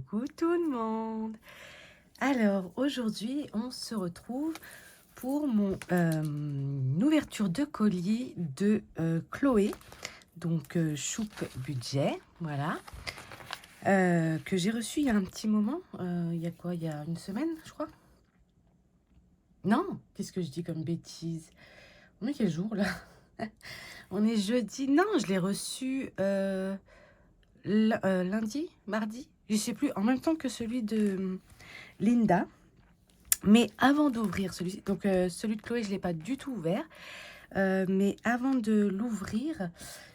Coucou tout le monde. Alors aujourd'hui on se retrouve pour mon ouverture de colis de Chloé, donc Choup Budget, voilà, que j'ai reçu il y a un petit moment, il y a quoi, il y a une semaine je crois. Non, qu'est-ce que je dis comme bêtise? On est quel jour là? On est jeudi. Non, je l'ai reçu lundi, mardi, je sais plus, en même temps que celui de Linda. Mais avant d'ouvrir celui-ci, donc celui de Chloé, je ne l'ai pas du tout ouvert. Mais avant de l'ouvrir,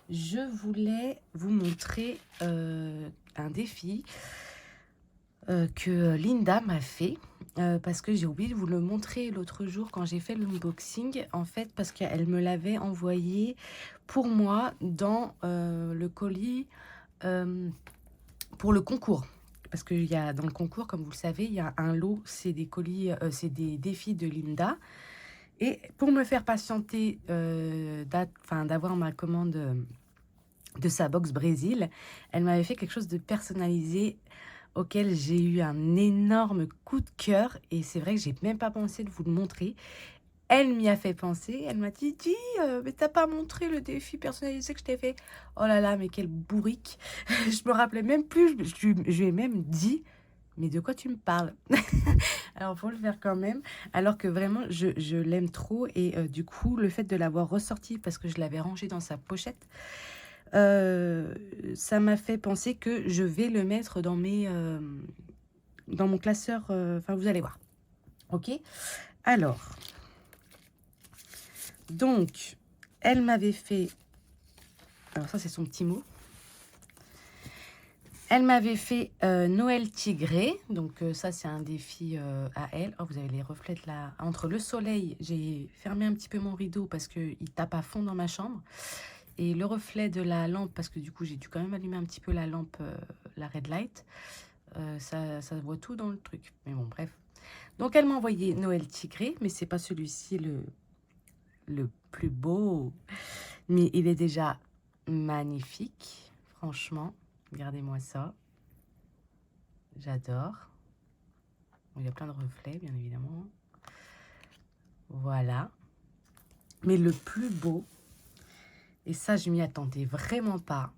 je voulais vous montrer un défi que Linda m'a fait. Parce que j'ai oublié de vous le montrer l'autre jour quand j'ai fait l'unboxing. En fait, parce qu'elle me l'avait envoyé pour moi dans le colis pour le concours. Parce qu'il y a dans le concours, comme vous le savez, il y a un lot, c'est des colis, c'est des défis de Linda. Et pour me faire patienter, d'avoir ma commande de sa box Brésil, elle m'avait fait quelque chose de personnalisé auquel j'ai eu un énorme coup de cœur. Et c'est vrai que j'ai même pas pensé de vous le montrer. Elle m'y a fait penser. Elle m'a dit, dis, mais t'as pas montré le défi personnalisé que je t'ai fait. Oh là là, mais quelle bourrique. Je me rappelais même plus. Je lui ai même dit, mais de quoi tu me parles? Alors, faut le faire quand même. Alors que vraiment, je l'aime trop. Et du coup, le fait de l'avoir ressorti, parce que je l'avais rangé dans sa pochette, ça m'a fait penser que je vais le mettre dans dans mon classeur. Enfin, vous allez voir. Ok? Alors, donc, elle m'avait fait... Alors ça, c'est son petit mot. Elle m'avait fait Noël Tigré. Donc ça, c'est un défi à elle. Oh, vous avez les reflets là. Entre le soleil, j'ai fermé un petit peu mon rideau parce qu'il tape à fond dans ma chambre. Et le reflet de la lampe, parce que du coup, j'ai dû quand même allumer un petit peu la lampe, la red light. Ça voit tout dans le truc. Mais bon, bref. Donc, elle m'a envoyé Noël Tigré, mais c'est pas celui-ci le plus beau. Mais il est déjà magnifique, franchement. Regardez-moi ça. J'adore. Bon, il y a plein de reflets, bien évidemment. Voilà. Mais le plus beau, et ça, je m'y attendais vraiment pas,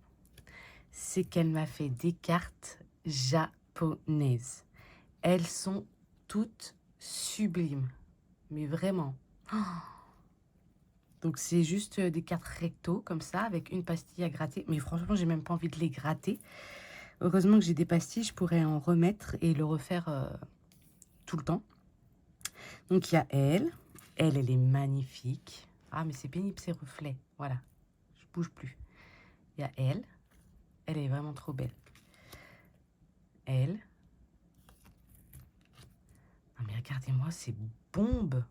c'est qu'elle m'a fait des cartes japonaises. Elles sont toutes sublimes. Mais vraiment. Oh. Donc, c'est juste des cartes recto, comme ça, avec une pastille à gratter. Mais franchement, j'ai même pas envie de les gratter. Heureusement que j'ai des pastilles, je pourrais en remettre et le refaire tout le temps. Donc, il y a elle. Elle est magnifique. Ah, mais c'est pénible ces reflets. Voilà. Je bouge plus. Il y a elle. Elle est vraiment trop belle. Elle. Non, mais regardez-moi ces bombes.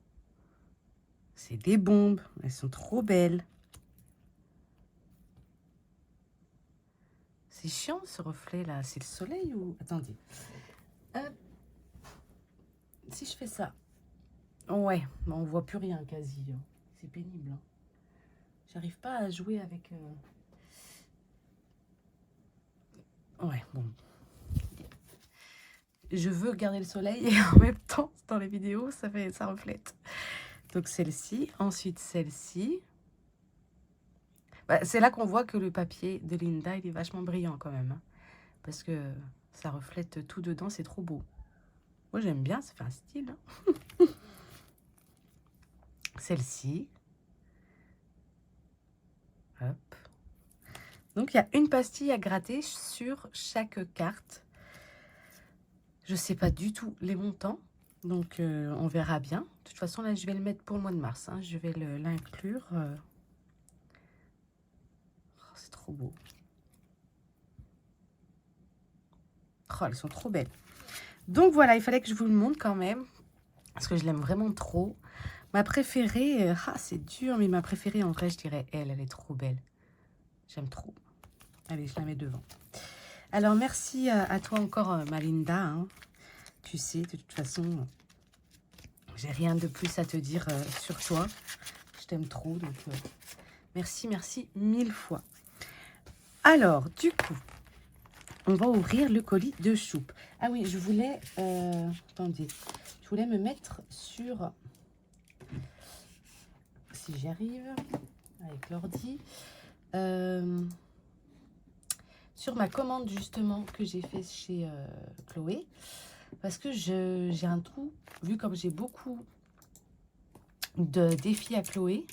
C'est des bombes. Elles sont trop belles. C'est chiant ce reflet là. C'est le soleil ou... Attendez. Si je fais ça. Ouais, on voit plus rien quasi. C'est pénible. Hein. J'arrive pas à jouer avec... Ouais, bon. Je veux garder le soleil et en même temps, dans les vidéos, ça reflète. Donc celle-ci, ensuite celle-ci. Bah, c'est là qu'on voit que le papier de Linda, il est vachement brillant quand même. Hein, parce que ça reflète tout dedans, c'est trop beau. Moi j'aime bien, ça fait un style. Hein. Celle-ci. Hop. Donc il y a une pastille à gratter sur chaque carte. Je sais pas du tout les montants. Donc on verra bien. De toute façon là je vais le mettre pour le mois de mars. Hein. Je vais l'inclure. Oh, c'est trop beau. Oh, elles sont trop belles. Donc voilà, il fallait que je vous le montre quand même. Parce que je l'aime vraiment trop. Ma préférée, c'est dur, mais ma préférée en vrai, je dirais elle. Elle est trop belle. J'aime trop. Allez, je la mets devant. Alors, merci à toi encore, Malinda. Hein. Tu sais, de toute façon, j'ai rien de plus à te dire sur toi. Je t'aime trop, donc merci, merci 1000 fois. Alors, du coup, on va ouvrir le colis de choupe. Ah oui, je voulais... attendez. Je voulais me mettre sur... Si j'y arrive, avec l'ordi. Sur ma commande, justement, que j'ai fait chez Chloé. Parce que j'ai un trou, vu comme j'ai beaucoup de défis à Chloé.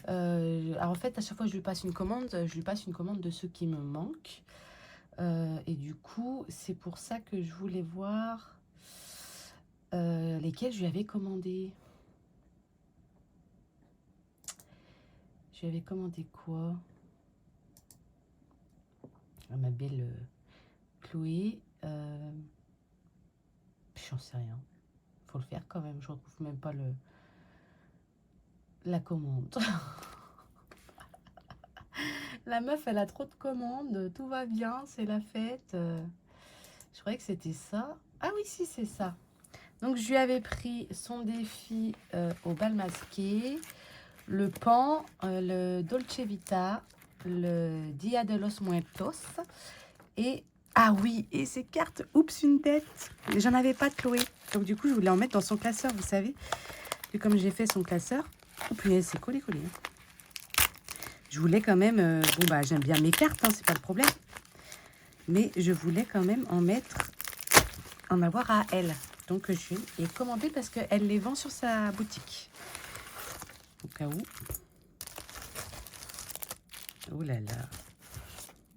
Alors en fait, à chaque fois que je lui passe une commande, de ceux qui me manquent. Et du coup, c'est pour ça que je voulais voir lesquels je lui avais commandé. Je lui avais commandé quoi? À ma belle Chloé. J'en sais rien. Faut le faire quand même. Je retrouve même pas la commande. La meuf, elle a trop de commandes. Tout va bien, c'est la fête. Je croyais que c'était ça. Ah oui, si, c'est ça. Donc, je lui avais pris son défi au bal masqué, le pan, le Dolce Vita, le Dia de los Muertos et... Ah oui, et ces cartes, oups, une tête. J'en avais pas de Chloé. Donc, du coup, je voulais en mettre dans son classeur, vous savez. Et comme j'ai fait son classeur... Oh, puis c'est collé. Je voulais quand même... bon, bah, j'aime bien mes cartes, hein, c'est pas le problème. Mais je voulais quand même en avoir à elle. Donc, je lui ai commandé parce qu'elle les vend sur sa boutique. Au cas où. Oh là là.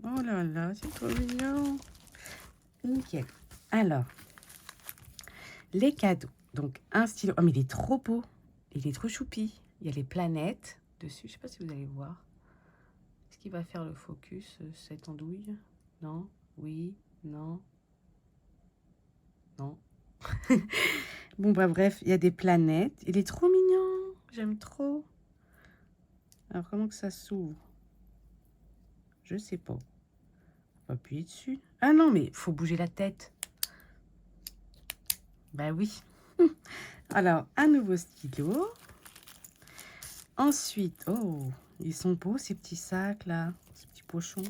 Oh là là, c'est trop mignon. Nickel. Alors, les cadeaux. Donc, un stylo. Oh, mais il est trop beau. Il est trop choupi. Il y a les planètes dessus. Je sais pas si vous allez voir. Est-ce qu'il va faire le focus, cette andouille? Non. Oui. Non. Non. Bon, bah bref, il y a des planètes. Il est trop mignon. J'aime trop. Alors, comment que ça s'ouvre? Je sais pas. On va appuyer dessus. Ah non, mais il faut bouger la tête. Bah oui. Alors, un nouveau stylo. Ensuite, oh, ils sont beaux ces petits sacs là, ces petits pochons.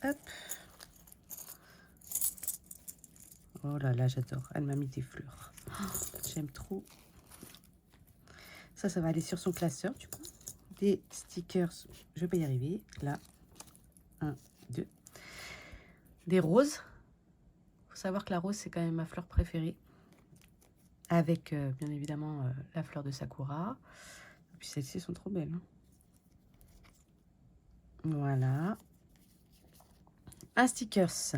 Hop. Oh là là, j'adore. Elle m'a mis des fleurs. Oh, j'aime trop. Ça va aller sur son classeur du coup. Des stickers, je vais y arriver. Là, 1, 2. Des roses. Faut savoir que la rose, c'est quand même ma fleur préférée. Avec, bien évidemment, la fleur de Sakura. Et puis celles-ci sont trop belles. Hein. Voilà. Un stickers.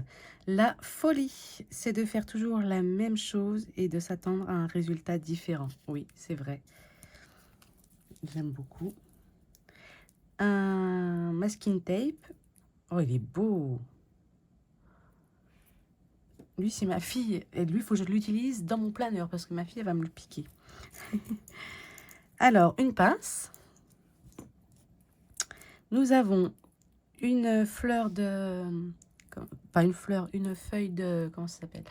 La folie, c'est de faire toujours la même chose et de s'attendre à un résultat différent. Oui, c'est vrai. J'aime beaucoup. Un masking tape. Oh, il est beau. Lui, c'est ma fille. Et lui, il faut que je l'utilise dans mon planeur parce que ma fille, elle va me le piquer. Alors, une pince. Nous avons une fleur de... Pas une fleur, une feuille de... Comment ça s'appelle?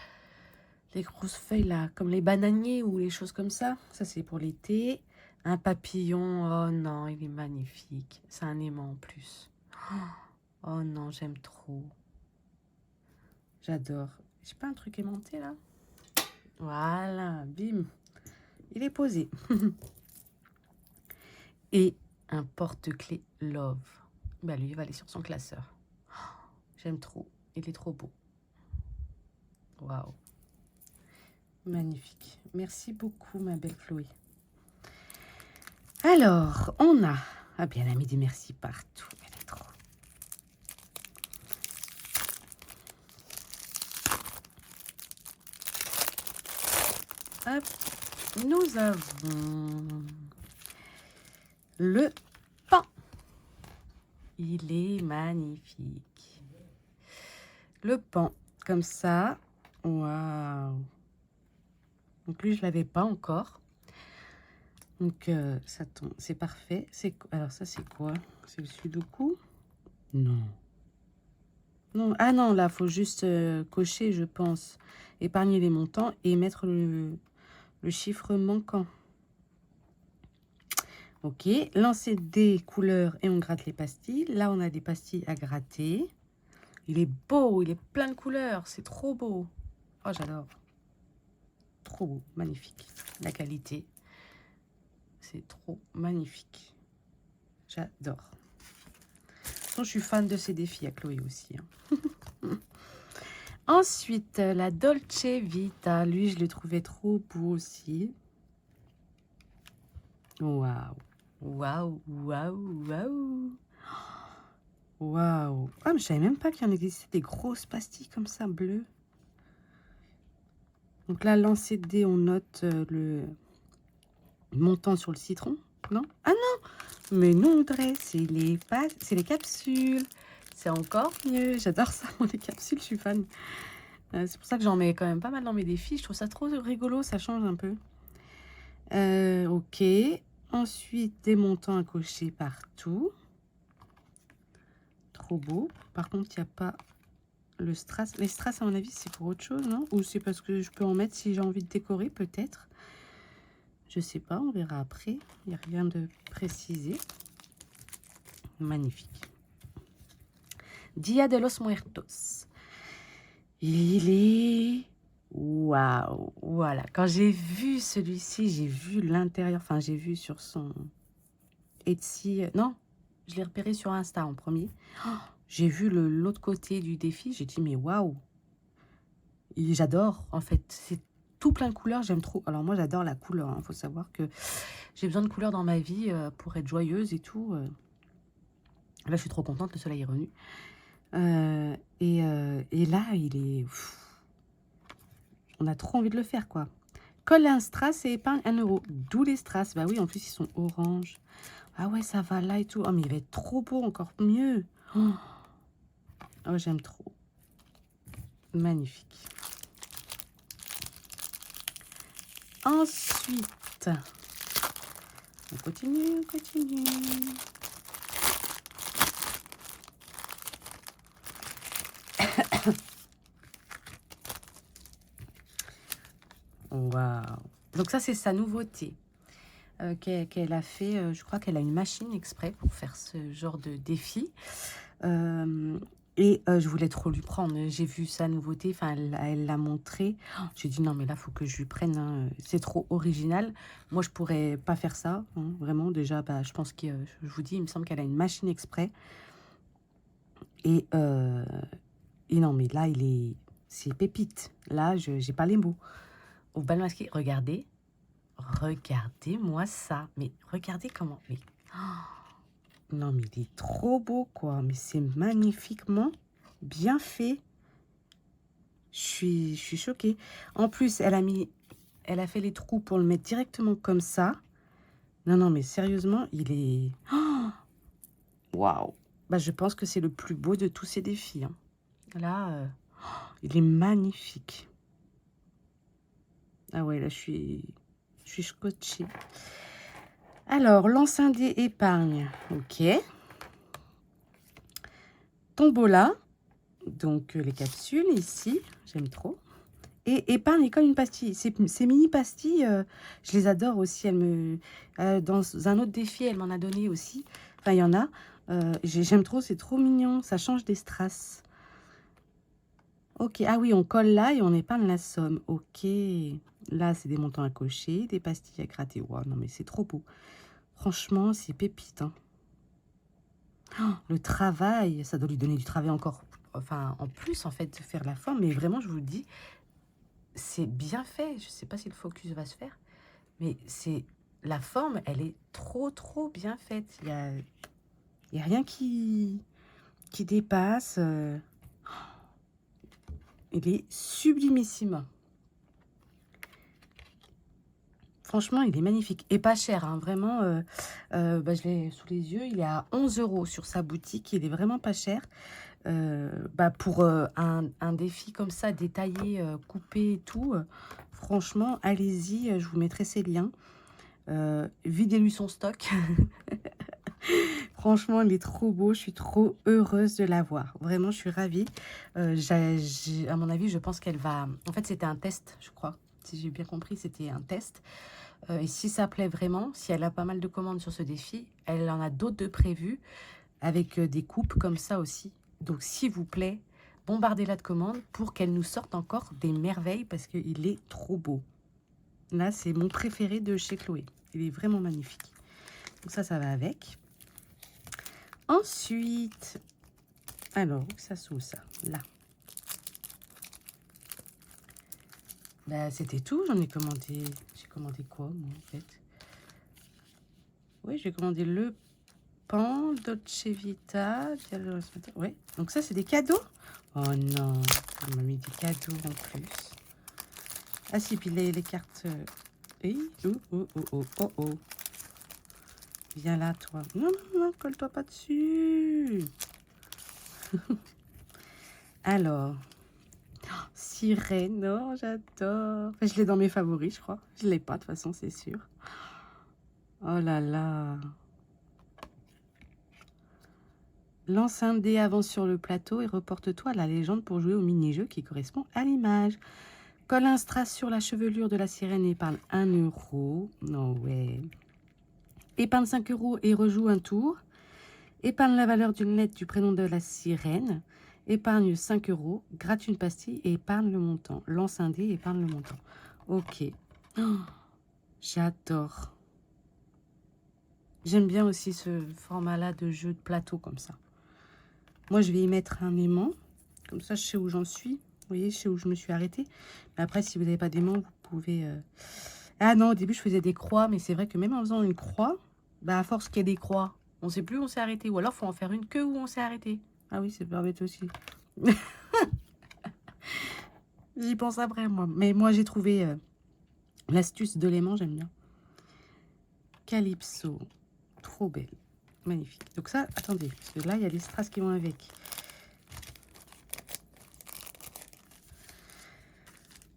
Les grosses feuilles, là, comme les bananiers ou les choses comme ça. Ça, c'est pour l'été. Un papillon. Oh non, il est magnifique. C'est un aimant en plus. Oh non, j'aime trop. J'adore. J'ai pas un truc aimanté, là? Voilà, bim. Il est posé. Et un porte-clés Love. Bah, lui, il va aller sur son classeur. J'aime trop. Il est trop beau. Waouh. Magnifique. Merci beaucoup, ma belle Chloé. Alors, on a... Ah bien, elle a mis des merci partout. Elle est trop... Hop. Nous avons... le pan. Il est magnifique. Le pan, comme ça. Waouh. Donc lui, je l'avais pas encore. Donc ça tombe, c'est parfait. Alors ça, c'est quoi? C'est le sudoku? Non. Non. Ah non, là, faut juste cocher, je pense. Épargner les montants et mettre le chiffre manquant. Ok, lancer des couleurs et on gratte les pastilles. Là, on a des pastilles à gratter. Il est beau, il est plein de couleurs, c'est trop beau. Oh, j'adore. Trop beau, magnifique. La qualité, c'est trop magnifique. J'adore. De toute façon, je suis fan de ces défis à Chloé aussi. Ensuite, la Dolce Vita. Lui, je le trouvais trop beau aussi. Waouh. Waouh, waouh, waouh. Waouh. Ah, mais je savais même pas qu'il y en existait des grosses pastilles comme ça, bleues. Donc là, lancer de dés, on note le montant sur le citron. Non? Ah non! Mais non, Audrey, c'est les capsules. C'est encore mieux. J'adore ça, moi, les capsules, je suis fan. C'est pour ça que j'en mets quand même pas mal dans mes défis. Je trouve ça trop rigolo, ça change un peu. Ok. Ensuite, des montants à cocher partout. Trop beau. Par contre, il n'y a pas le strass. Les strass, à mon avis, c'est pour autre chose, non? Ou c'est parce que je peux en mettre si j'ai envie de décorer, peut-être. Je sais pas, on verra après. Il n'y a rien de précisé. Magnifique. Dia de los Muertos. Il est... Waouh! Voilà. Quand j'ai vu celui-ci, j'ai vu l'intérieur. Enfin, j'ai vu sur son Etsy. Non, je l'ai repéré sur Insta en premier. Oh, j'ai vu l'autre côté du défi. J'ai dit, mais waouh! J'adore, en fait. C'est tout plein de couleurs. J'aime trop. Alors, moi, j'adore la couleur. Il faut savoir que j'ai besoin de couleurs dans ma vie pour être joyeuse et tout. Là, je suis trop contente. Le soleil est revenu. Et là, il est... On a trop envie de le faire, quoi. Colle un strass et épargne 1 €. D'où les strass. Bah oui, en plus, ils sont orange. Ah ouais, ça va là et tout. Oh, mais il va être trop beau, encore mieux. Oh, j'aime trop. Magnifique. Ensuite, on continue, on continue. Waouh. Donc ça, c'est sa nouveauté qu'elle a fait. Je crois qu'elle a une machine exprès pour faire ce genre de défi. Je voulais trop lui prendre. J'ai vu sa nouveauté, enfin, elle l'a montré. Oh, j'ai dit non, mais là, il faut que je lui prenne. Hein. C'est trop original. Moi, je pourrais pas faire ça. Hein, vraiment, déjà, bah, je pense que, je vous dis, il me semble qu'elle a une machine exprès. Et non, mais là, c'est pépite. Là, j'ai pas les mots. Au bal masqué, regardez. Regardez-moi ça. Mais regardez comment. Mais, oh, non, mais il est trop beau, quoi. Mais c'est magnifiquement bien fait. Je suis choquée. En plus, elle a fait les trous pour le mettre directement comme ça. Non, non, mais sérieusement, il est... Waouh! Bah, je pense que c'est le plus beau de tous ces défis. Hein. Là, il est magnifique. Ah ouais, là, je suis scotchée. Alors, lance un dé épargne. Ok. Tombola. Donc, les capsules ici. J'aime trop. Et épargne et colle une pastille. Ces mini pastilles, je les adore aussi. Dans un autre défi, elle m'en a donné aussi. Enfin, il y en a. J'aime trop, c'est trop mignon. Ça change des strass. Ok, ah oui, on colle là et on épargne la somme. Ok, là, c'est des montants à cocher, des pastilles à gratter. Wow, non, mais c'est trop beau. Franchement, c'est pépite. Hein. Oh, le travail, ça doit lui donner du travail encore. Enfin, en plus, en fait, de faire la forme. Mais vraiment, je vous le dis, c'est bien fait. Je ne sais pas si le focus va se faire. Mais la forme, elle est trop, trop bien faite. Il y a rien qui dépasse. Il est sublimissime. Franchement, il est magnifique. Et pas cher, hein, vraiment. Bah, je l'ai sous les yeux. Il est à 11 € sur sa boutique. Il est vraiment pas cher. Bah, pour un défi comme ça, détaillé, coupé et tout, franchement, allez-y. Je vous mettrai ses liens. Videz-lui son stock. Franchement, il est trop beau. Je suis trop heureuse de l'avoir. Vraiment, je suis ravie. À mon avis, je pense qu'elle va... En fait, c'était un test, je crois. Si j'ai bien compris, c'était un test. Et si ça plaît vraiment, si elle a pas mal de commandes sur ce défi, elle en a d'autres de prévues avec des coupes comme ça aussi. Donc, s'il vous plaît, bombardez-la de commandes pour qu'elle nous sorte encore des merveilles parce qu'il est trop beau. Là, c'est mon préféré de chez Chloé. Il est vraiment magnifique. Donc ça va avec. Ensuite, alors, où ça se trouve ça? Là. Bah, c'était tout. J'en ai commandé. J'ai commandé quoi, moi, en fait? Oui, j'ai commandé le pan Dolce Vita. Oui, donc ça, c'est des cadeaux? Oh non, on m'a mis des cadeaux en plus. Ah si, puis les cartes... Oui, oh. Viens là, toi. Non, colle-toi pas dessus. Alors, sirène, oh, j'adore. Enfin, je l'ai dans mes favoris, je crois. Je l'ai pas, de toute façon, c'est sûr. Oh là là. Lance un dé, avance sur le plateau et reporte-toi à la légende pour jouer au mini-jeu qui correspond à l'image. Colle un strass sur la chevelure de la sirène et épargne 1 euro. No way. Épargne 5 euros et rejoue un tour. Épargne la valeur d'une lettre du prénom de la sirène. Épargne 5 euros. Gratte une pastille et épargne le montant. Lance un dé et épargne le montant. Ok. Oh, j'adore. J'aime bien aussi ce format-là de jeu de plateau comme ça. Moi, je vais y mettre un aimant. Comme ça, je sais où j'en suis. Vous voyez, je sais où je me suis arrêtée. Mais après, si vous n'avez pas d'aimant, vous pouvez... Ah non, au début, je faisais des croix. Mais c'est vrai que même en faisant une croix, bah, à force qu'il y ait des croix, on ne sait plus où on s'est arrêté. Ou alors, il faut en faire une queue où on s'est arrêté. Ah oui, c'est pas bête aussi. J'y pense après, moi. Mais moi, j'ai trouvé l'astuce de l'aimant, j'aime bien. Calypso. Trop belle. Magnifique. Donc ça, attendez, parce que là, il y a les strass qui vont avec.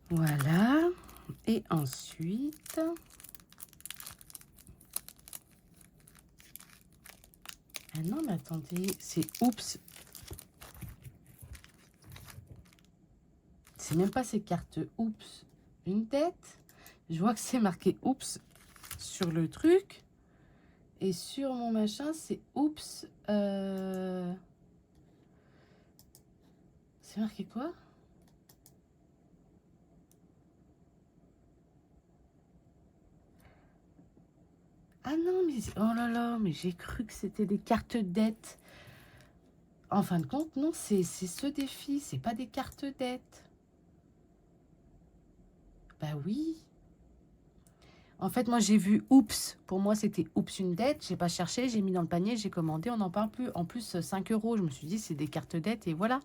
Voilà. Et ensuite... Ah non, mais attendez, c'est oups. C'est même pas ces cartes oups. Une tête. Je vois que c'est marqué oups sur le truc. Et sur mon machin, c'est oups. C'est marqué quoi? Ah non, mais... Oh là là, mais j'ai cru que c'était des cartes dettes. En fin de compte, non, c'est ce défi. C'est pas des cartes dettes. Bah oui. En fait, moi, j'ai vu oups. Pour moi, c'était oups une dette. J'ai pas cherché, j'ai mis dans le panier, j'ai commandé, on n'en parle plus. En plus, 5 euros. Je me suis dit, c'est des cartes dettes et voilà.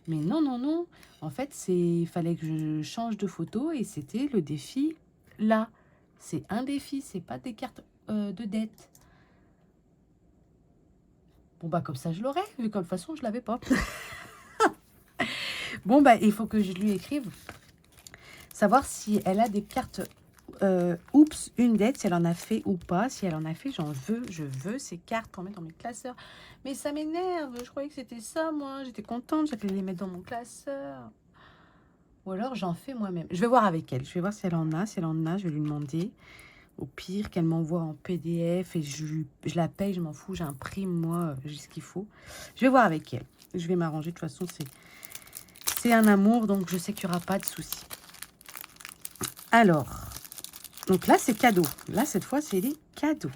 Mais non, non, non. En fait, il fallait que je change de photo et c'était le défi là. C'est un défi, c'est pas des cartes de dette. Bon, bah, comme ça, je l'aurais, vu que de toute façon, je l'avais pas. Bon, bah, il faut que je lui écrive. Savoir si elle a des cartes oups, une dette, si elle en a fait ou pas. Si elle en a fait, je veux ces cartes pour mettre dans mes classeurs. Mais ça m'énerve, je croyais que c'était ça, moi. J'étais contente, j'allais les mettre dans mon classeur. Ou alors j'en fais moi-même. Je vais voir avec elle, je vais voir si elle en a. Si elle en a, je vais lui demander. Au pire, qu'elle m'envoie en PDF et je la paye, je m'en fous, j'imprime, moi, j'ai ce qu'il faut. Je vais voir avec elle. Je vais m'arranger, de toute façon, c'est un amour, donc je sais qu'il n'y aura pas de souci. Alors... Donc là, c'est cadeau. Là, cette fois, c'est des cadeaux.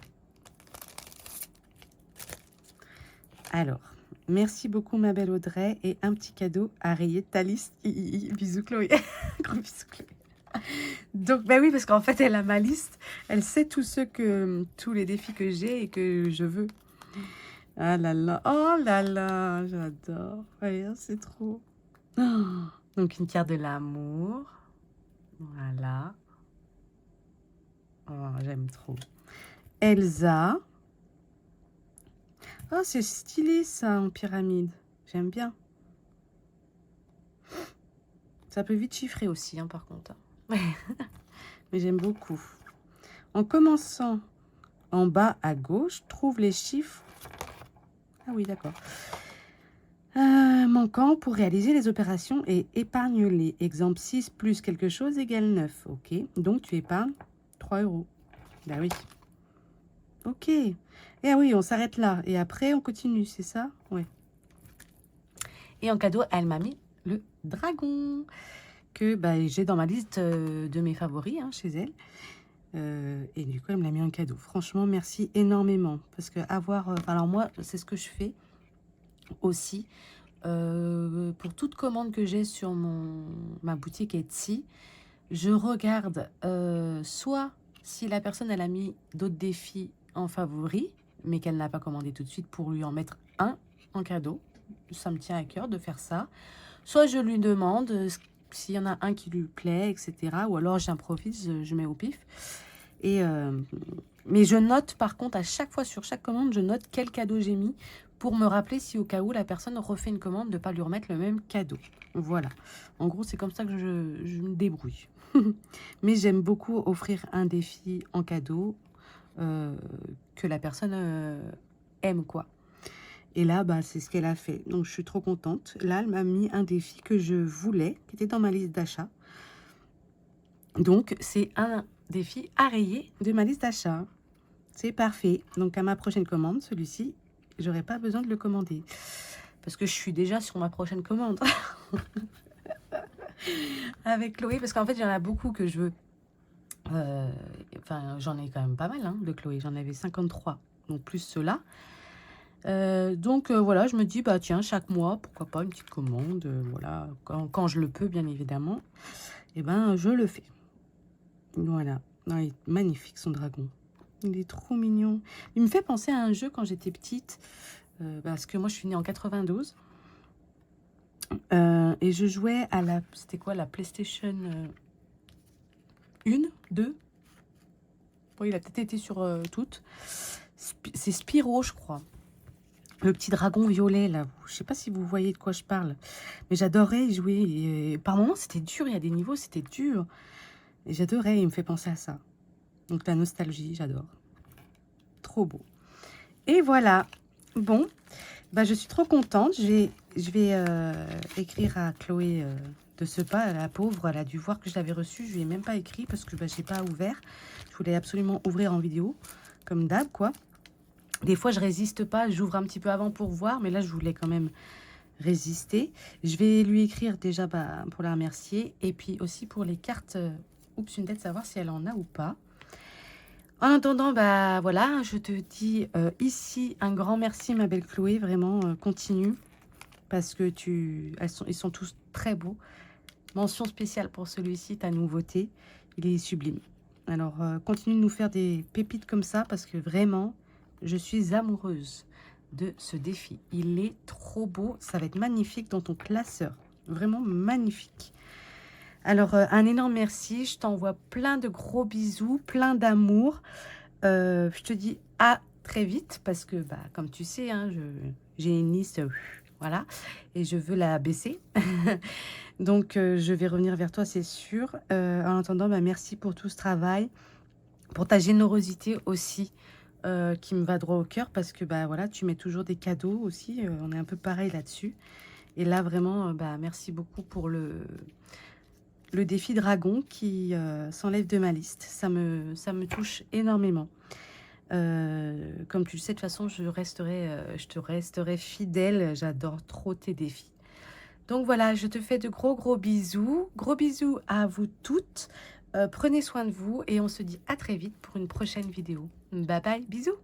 Alors, merci beaucoup, ma belle Audrey. Et un petit cadeau à rayer de ta liste. Bisous, Chloé. Gros bisous, Chloé. Donc, bah oui, parce qu'en fait, elle a ma liste. Elle sait tous les défis que j'ai et que je veux. Ah là là. Oh là là. J'adore. Voyez, c'est trop. Oh. Donc, une carte de l'amour. Voilà. Oh, j'aime trop. Elsa. Oh, c'est stylé ça en pyramide. J'aime bien. Ça peut vite chiffrer aussi, hein, par contre. Mais j'aime beaucoup. En commençant en bas à gauche, trouve les chiffres. Ah oui, d'accord. Manquant pour réaliser les opérations et épargne-les. Exemple 6 plus quelque chose égale 9. Ok, donc tu épargnes 3 euros. Bah oui. Ok. Et ah oui, on s'arrête là. Et après, on continue, c'est ça? Ouais. Et en cadeau, elle m'a mis le dragon que bah, j'ai dans ma liste de mes favoris hein, chez elle. Et du coup, elle me l'a mis en cadeau. Franchement, merci énormément. Parce que avoir... alors moi, c'est ce que je fais aussi. Pour toute commande que j'ai sur ma boutique Etsy, je regarde soit si la personne elle a mis d'autres défis en favori, mais qu'elle n'a pas commandé tout de suite pour lui en mettre un en cadeau. Ça me tient à cœur de faire ça. Soit je lui demande s'il y en a un qui lui plaît, etc. Ou alors j'improvise, je mets au pif. Et, mais je note par contre à chaque fois sur chaque commande, je note quel cadeau j'ai mis pour me rappeler si au cas où la personne refait une commande, de ne pas lui remettre le même cadeau. Voilà. En gros, c'est comme ça que je me débrouille. Mais j'aime beaucoup offrir un défi en cadeau que la personne aime, quoi. Et là, bah, c'est ce qu'elle a fait. Donc, je suis trop contente. Là, elle m'a mis un défi que je voulais, qui était dans ma liste d'achat. Donc, c'est un défi à rayer de ma liste d'achat. C'est parfait. Donc, à ma prochaine commande, celui-ci, j'aurais pas besoin de le commander. Parce que je suis déjà sur ma prochaine commande. Avec Chloé. Parce qu'en fait, il y en a beaucoup que je veux. Enfin, j'en ai quand même pas mal hein, de Chloé. J'en avais 53. Donc, plus ceux-là. Donc voilà, je me dis, bah tiens, chaque mois, pourquoi pas une petite commande, voilà, quand je le peux, bien évidemment, et ben je le fais. Voilà, non, il est magnifique son dragon, il est trop mignon. Il me fait penser à un jeu quand j'étais petite, parce que moi je suis née en 92, et je jouais à la, c'était quoi, la PlayStation 1, 2, bon, il a peut-être été sur toutes, c'est Spyro, je crois. Le petit dragon violet, là. Je sais pas si vous voyez de quoi je parle. Mais j'adorais y jouer. Et par moments, c'était dur. Il y a des niveaux, c'était dur. Et j'adorais. Il me fait penser à ça. Donc, la nostalgie, j'adore. Trop beau. Et voilà. Bon. Bah, je suis trop contente. Je vais écrire à Chloé de ce pas. La pauvre, elle a dû voir que je l'avais reçu. Je lui ai même pas écrit parce que bah, je n'ai pas ouvert. Je voulais absolument ouvrir en vidéo. Comme d'hab, quoi. Des fois, je résiste pas, j'ouvre un petit peu avant pour voir, mais là, je voulais quand même résister. Je vais lui écrire déjà bah, pour la remercier, et puis aussi pour les cartes Oups une tête, savoir si elle en a ou pas. En attendant, bah voilà, je te dis ici un grand merci, ma belle Chloé, vraiment, continue, parce que ils sont tous très beaux. Mention spéciale pour celui-ci, ta nouveauté, il est sublime. Alors, continue de nous faire des pépites comme ça, parce que vraiment... Je suis amoureuse de ce défi. Il est trop beau. Ça va être magnifique dans ton classeur. Vraiment magnifique. Alors, un énorme merci. Je t'envoie plein de gros bisous, plein d'amour. Je te dis à très vite parce que, bah, comme tu sais, hein, j'ai une liste, voilà, et je veux la baisser. Donc, je vais revenir vers toi, c'est sûr. En attendant, bah, merci pour tout ce travail, pour ta générosité aussi. Qui me va droit au cœur parce que bah voilà, tu mets toujours des cadeaux aussi, on est un peu pareil là-dessus. Et là vraiment, bah merci beaucoup pour le défi dragon qui s'enlève de ma liste. Ça me touche énormément. Comme tu le sais, de toute façon, je te resterai fidèle. J'adore trop tes défis. Donc voilà, je te fais de gros bisous. Gros bisous à vous toutes. Prenez soin de vous et on se dit à très vite pour une prochaine vidéo. Bye bye, bisous.